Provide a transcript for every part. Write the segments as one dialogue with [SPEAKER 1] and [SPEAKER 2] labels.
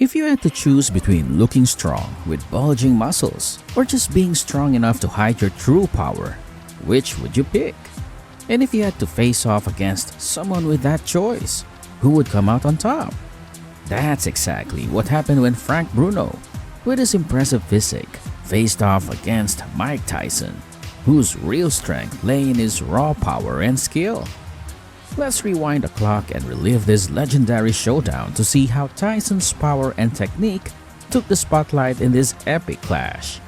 [SPEAKER 1] If you had to choose between looking strong with bulging muscles or just being strong enough to hide your true power, which would you pick? And if you had to face off against someone with that choice, who would come out on top? That's exactly what happened when Frank Bruno, with his impressive physique, faced off against Mike Tyson, whose real strength lay in his raw power and skill. Let's rewind the clock and relive this legendary showdown to see how Tyson's power and technique took the spotlight in this epic clash.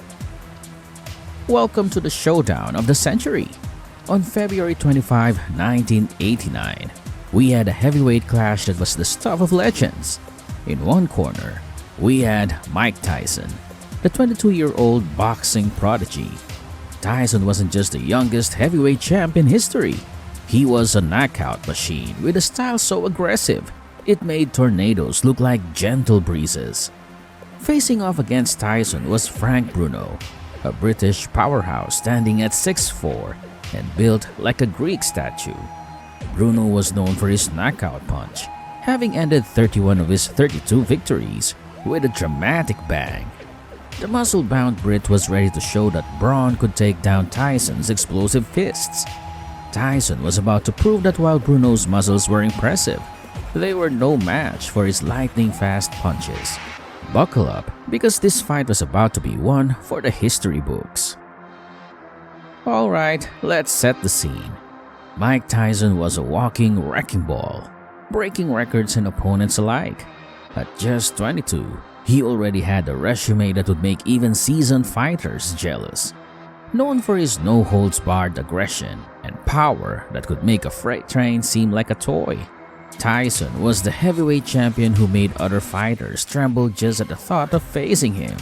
[SPEAKER 1] Welcome to the showdown of the century. On February 25, 1989, we had a heavyweight clash that was the stuff of legends. In one corner, we had Mike Tyson, the 22-year-old boxing prodigy. Tyson wasn't just the youngest heavyweight champ in history. He was a knockout machine with a style so aggressive, it made tornadoes look like gentle breezes. Facing off against Tyson was Frank Bruno, a British powerhouse standing at 6'4" and built like a Greek statue. Bruno was known for his knockout punch, having ended 31 of his 32 victories with a dramatic bang. The muscle-bound Brit was ready to show that brawn could take down Tyson's explosive fists. Tyson was about to prove that while Bruno's muscles were impressive, they were no match for his lightning-fast punches. Buckle up, because this fight was about to be one for the history books. Alright, let's set the scene. Mike Tyson was a walking wrecking ball, breaking records and opponents alike. At just 22, he already had a resume that would make even seasoned fighters jealous. Known for his no-holds-barred aggression and power that could make a freight train seem like a toy, Tyson was the heavyweight champion who made other fighters tremble just at the thought of facing him.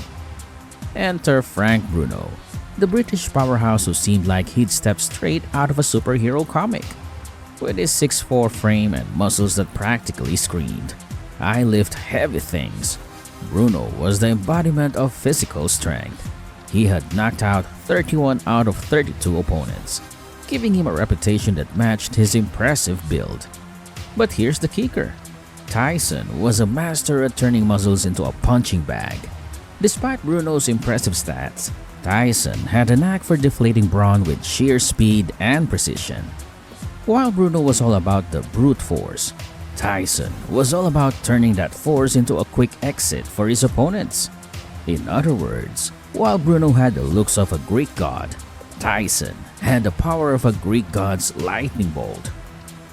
[SPEAKER 1] Enter Frank Bruno, the British powerhouse who seemed like he'd stepped straight out of a superhero comic. With his 6'4" frame and muscles that practically screamed, "I lift heavy things," Bruno was the embodiment of physical strength. He had knocked out 31 out of 32 opponents, giving him a reputation that matched his impressive build. But here's the kicker. Tyson was a master at turning muscles into a punching bag. Despite Bruno's impressive stats, Tyson had a knack for deflating brawn with sheer speed and precision. While Bruno was all about the brute force, Tyson was all about turning that force into a quick exit for his opponents. In other words, while Bruno had the looks of a Greek god, Tyson had the power of a Greek god's lightning bolt.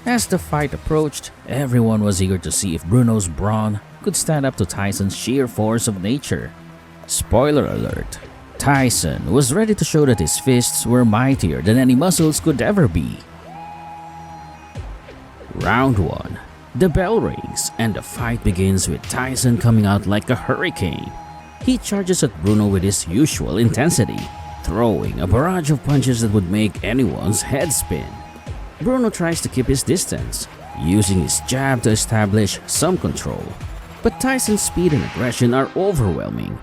[SPEAKER 1] As the fight approached, everyone was eager to see if Bruno's brawn could stand up to Tyson's sheer force of nature. Spoiler alert, Tyson was ready to show that his fists were mightier than any muscles could ever be. Round 1. The bell rings and the fight begins with Tyson coming out like a hurricane. He charges at Bruno with his usual intensity, throwing a barrage of punches that would make anyone's head spin. Bruno tries to keep his distance, using his jab to establish some control. But Tyson's speed and aggression are overwhelming.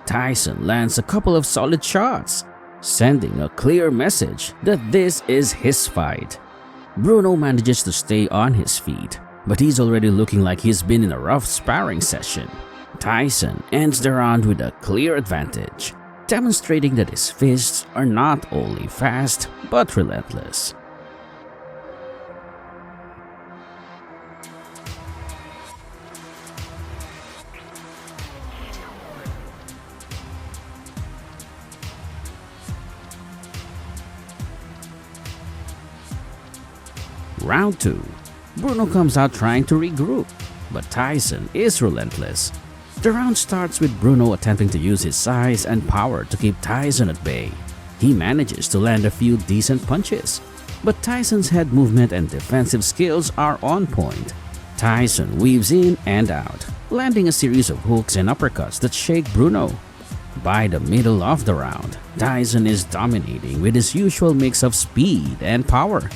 [SPEAKER 1] Tyson lands a couple of solid shots, sending a clear message that this is his fight. Bruno manages to stay on his feet, but he's already looking like he's been in a rough sparring session. Tyson ends the round with a clear advantage, demonstrating that his fists are not only fast but relentless. Round 2. Bruno comes out trying to regroup, but Tyson is relentless. The round starts with Bruno attempting to use his size and power to keep Tyson at bay. He manages to land a few decent punches, but Tyson's head movement and defensive skills are on point. Tyson weaves in and out, landing a series of hooks and uppercuts that shake Bruno. By the middle of the round, Tyson is dominating with his usual mix of speed and power.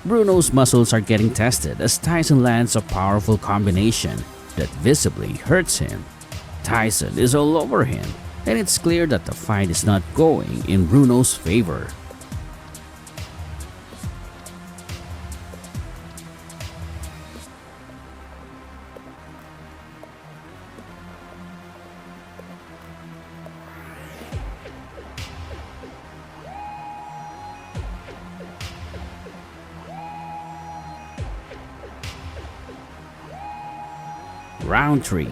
[SPEAKER 1] Bruno's muscles are getting tested as Tyson lands a powerful combination that visibly hurts him. Tyson is all over him, and it's clear that the fight is not going in Bruno's favor. Round 3.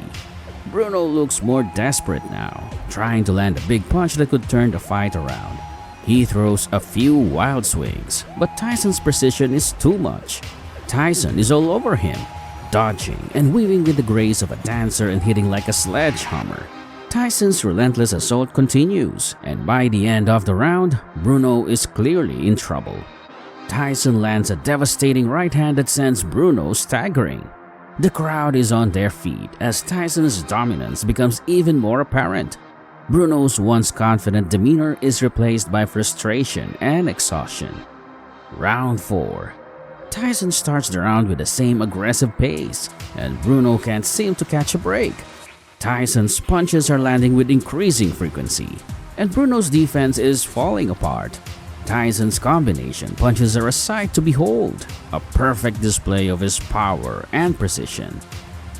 [SPEAKER 1] Bruno looks more desperate now, trying to land a big punch that could turn the fight around. He throws a few wild swings, but Tyson's precision is too much. Tyson is all over him, dodging and weaving with the grace of a dancer and hitting like a sledgehammer. Tyson's relentless assault continues, and by the end of the round, Bruno is clearly in trouble. Tyson lands a devastating right hand that sends Bruno staggering. The crowd is on their feet as Tyson's dominance becomes even more apparent. Bruno's once confident demeanor is replaced by frustration and exhaustion. Round 4. Tyson starts the round with the same aggressive pace, and Bruno can't seem to catch a break. Tyson's punches are landing with increasing frequency, and Bruno's defense is falling apart. Tyson's combination punches are a sight to behold, a perfect display of his power and precision.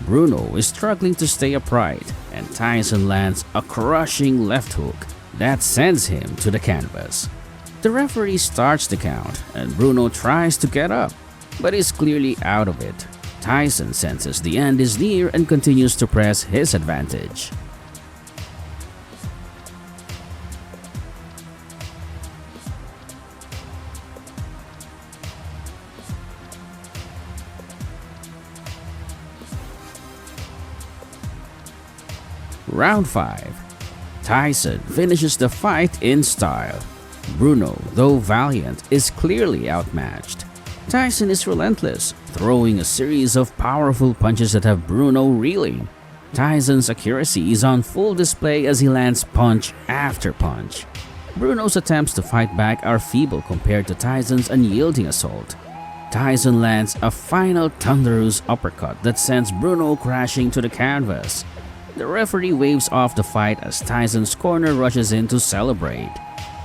[SPEAKER 1] Bruno is struggling to stay upright, and Tyson lands a crushing left hook that sends him to the canvas. The referee starts the count, and Bruno tries to get up, but is clearly out of it. Tyson senses the end is near and continues to press his advantage. Round 5. Tyson finishes the fight in style. Bruno, though valiant, is clearly outmatched. Tyson is relentless, throwing a series of powerful punches that have Bruno reeling. Tyson's accuracy is on full display as he lands punch after punch. Bruno's attempts to fight back are feeble compared to Tyson's unyielding assault. Tyson lands a final thunderous uppercut that sends Bruno crashing to the canvas. The referee waves off the fight as Tyson's corner rushes in to celebrate.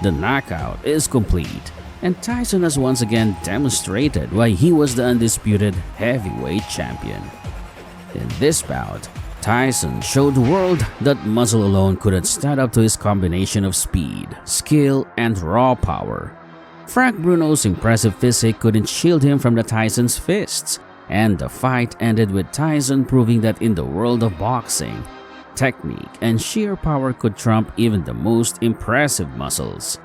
[SPEAKER 1] The knockout is complete, and Tyson has once again demonstrated why he was the undisputed heavyweight champion. In this bout, Tyson showed the world that muscle alone couldn't stand up to his combination of speed, skill, and raw power. Frank Bruno's impressive physique couldn't shield him from the Tyson's fists, and the fight ended with Tyson proving that in the world of boxing, technique and sheer power could trump even the most impressive muscles.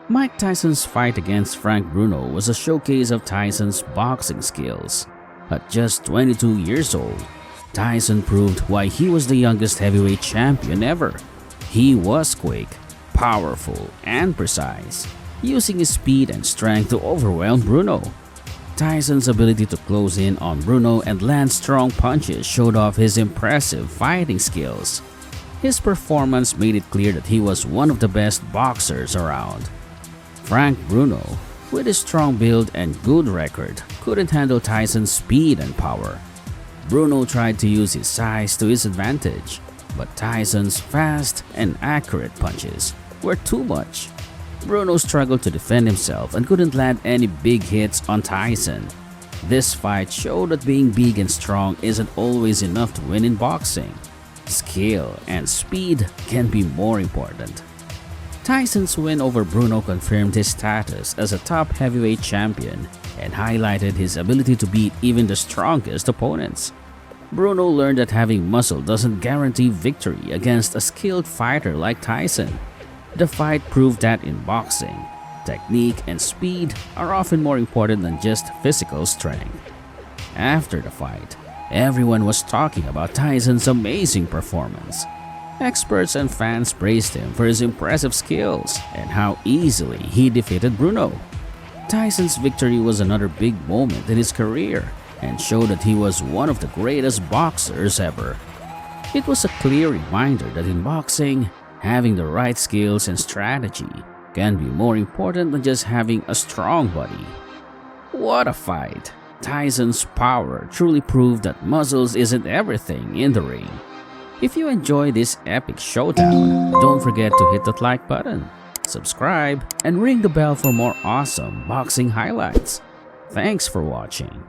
[SPEAKER 1] Mike Tyson's fight against Frank Bruno was a showcase of Tyson's boxing skills. At just 22 years old, Tyson proved why he was the youngest heavyweight champion ever. He was quick, powerful, and precise, using his speed and strength to overwhelm Bruno. Tyson's ability to close in on Bruno and land strong punches showed off his impressive fighting skills. His performance made it clear that he was one of the best boxers around. Frank Bruno, with his strong build and good record, couldn't handle Tyson's speed and power. Bruno tried to use his size to his advantage, but Tyson's fast and accurate punches were too much. Bruno struggled to defend himself and couldn't land any big hits on Tyson. This fight showed that being big and strong isn't always enough to win in boxing. Skill and speed can be more important. Tyson's win over Bruno confirmed his status as a top heavyweight champion and highlighted his ability to beat even the strongest opponents. Bruno learned that having muscle doesn't guarantee victory against a skilled fighter like Tyson. The fight proved that in boxing, technique and speed are often more important than just physical strength. After the fight, everyone was talking about Tyson's amazing performance. Experts and fans praised him for his impressive skills and how easily he defeated Bruno. Tyson's victory was another big moment in his career and showed that he was one of the greatest boxers ever. It was a clear reminder that in boxing, having the right skills and strategy can be more important than just having a strong body. What a fight! Tyson's power truly proved that muscles isn't everything in the ring. If you enjoy this epic showdown, don't forget to hit that like button, subscribe, and ring the bell for more awesome boxing highlights. Thanks for watching.